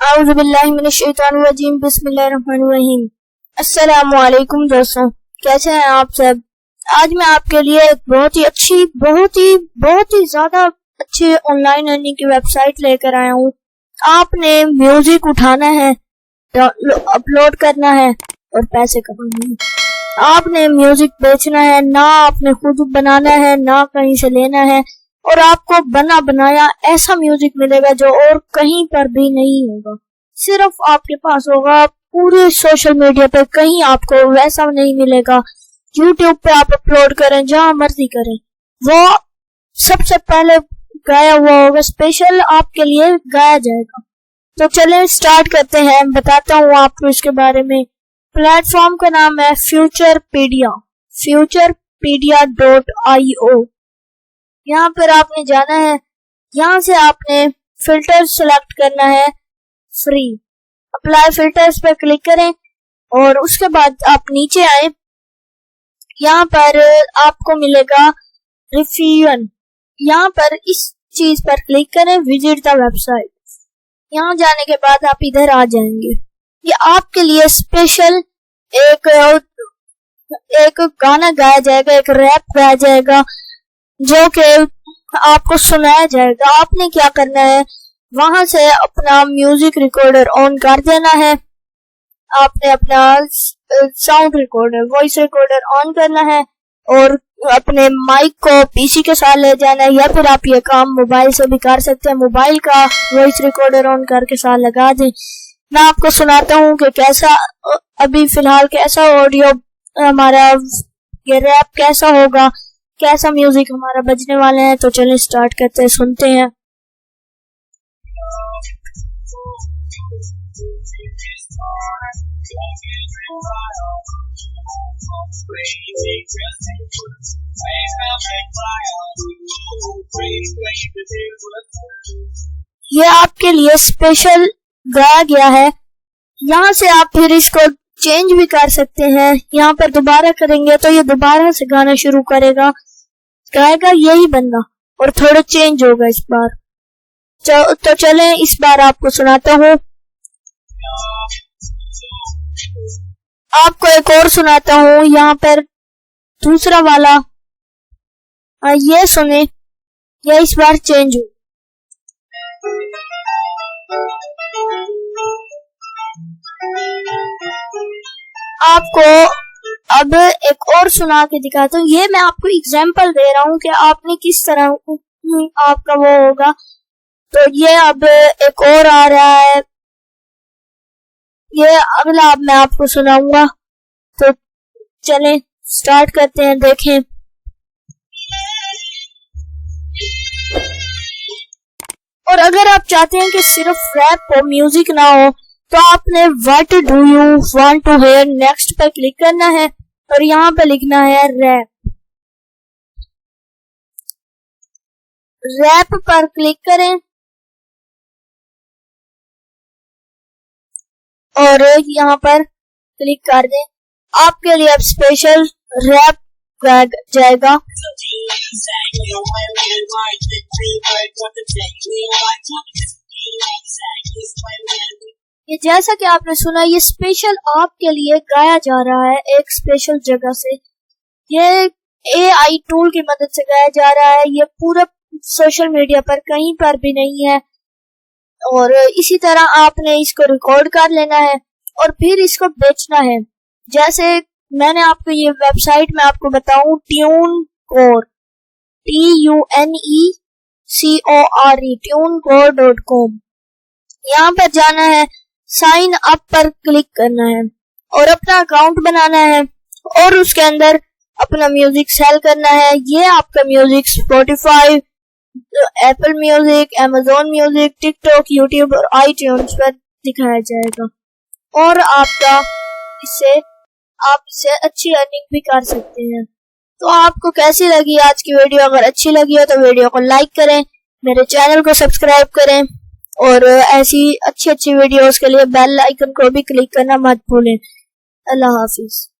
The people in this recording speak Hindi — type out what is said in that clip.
औज़ुबिल्लाहिमिनश्शैतानिर्रजीम बिस्मिल्लाहिर्रहमानिर्रहीम। अस्सलामु अलैकुम दोस्तों, कैसे हैं आप सब। आज मैं आपके लिए एक बहुत ही अच्छी बहुत ही ज्यादा अच्छी ऑनलाइन अर्निंग की वेबसाइट लेकर आया हूँ। आपने म्यूजिक उठाना है, अपलोड करना है और पैसे कमाने हैं। आपने म्यूजिक बेचना है, ना आपने खुद बनाना है ना कहीं से लेना है, और आपको बना बनाया ऐसा म्यूजिक मिलेगा जो और कहीं पर भी नहीं होगा, सिर्फ आपके पास होगा। पूरे सोशल मीडिया पे कहीं आपको वैसा नहीं मिलेगा। यूट्यूब पे आप अपलोड करें, जहां मर्जी करें, वो सबसे पहले गाया हुआ होगा, स्पेशल आपके लिए गाया जाएगा। तो चलें स्टार्ट करते हैं, बताता हूँ आपको इसके बारे में। प्लेटफॉर्म का नाम है futurepedia.io। यहाँ पर आपने जाना है, यहाँ से आपने फिल्टर सेलेक्ट करना है, फ्री। अप्लाई फिल्टर्स पे क्लिक करें और उसके बाद आप नीचे आए। यहाँ पर आपको मिलेगा रिव्यूअन, यहाँ पर इस चीज पर क्लिक करें, विजिट द वेबसाइट। यहाँ जाने के बाद आप इधर आ जाएंगे। ये आपके लिए स्पेशल एक गाना गाया जाएगा, एक रैप गाया जाएगा जो कि आपको सुनाया जाएगा। आपने क्या करना है, वहां से अपना म्यूजिक रिकॉर्डर ऑन कर देना है। आपने अपना sound recorder, voice recorder on करना है और अपने माइक को पीसी के साथ ले जाना है, या फिर आप ये काम मोबाइल से भी कर सकते हैं। मोबाइल का वॉइस रिकॉर्डर ऑन करके साथ लगा दें। मैं आपको सुनाता हूँ कि कैसा अभी फिलहाल कैसा ऑडियो हमारा ये रैप कैसा होगा, कैसा म्यूजिक हमारा बजने वाले हैं। तो चलिए स्टार्ट करते हैं, सुनते हैं। ये आपके लिए स्पेशल गाया गया है। यहाँ से आप फिर इसको चेंज भी कर सकते हैं। यहाँ पर दोबारा करेंगे तो ये दोबारा से गाना शुरू करेगा, गाएगा यही बंदा और थोड़ा चेंज होगा इस बार। तो चलें इस बार आपको सुनाता हूँ। आपको एक और सुनाता हूँ, यहाँ पर दूसरा वाला ये सुने, ये इस बार चेंज हो। आपको अब एक और सुना के दिखाता हूँ। ये मैं आपको एग्जाम्पल दे रहा हूँ कि आपने किस तरह आपका वो होगा। तो ये अब एक और आ रहा है, ये अगला अब मैं आपको सुनाऊंगा। तो चलें स्टार्ट करते हैं, देखें। और अगर आप चाहते हैं कि सिर्फ रैप हो, म्यूजिक ना हो, तो आपने what do you want to hear next पर क्लिक करना है और यहाँ पे लिखना है रैप। रैप पर क्लिक करें और यहाँ पर क्लिक कर दें। आपके लिए अब स्पेशल रैप गाया जाएगा। ये जैसा कि आपने सुना, ये स्पेशल आपके लिए गाया जा रहा है एक स्पेशल जगह से। ये AI टूल की मदद से गाया जा रहा है। ये पूरा सोशल मीडिया पर कहीं पर भी नहीं है। और इसी तरह आपने इसको रिकॉर्ड कर लेना है और फिर इसको बेचना है। जैसे मैंने आपको ये वेबसाइट में आपको बताऊं, TuneCore tunecore.com। यहाँ पर जाना है, साइन अप पर क्लिक करना है और अपना अकाउंट बनाना है और उसके अंदर अपना म्यूजिक सेल करना है। ये आपका music Spotify, Apple music, Amazon music, TikTok, YouTube और iTunes पर दिखाया जाएगा और आप इससे अच्छी अर्निंग भी कर सकते हैं। तो आपको कैसी लगी आज की वीडियो? अगर अच्छी लगी हो तो वीडियो को लाइक करें, मेरे चैनल को सब्सक्राइब करें और ऐसी अच्छी वीडियोस के लिए बेल आइकन को भी क्लिक करना मत भूलें। अल्लाह हाफिज।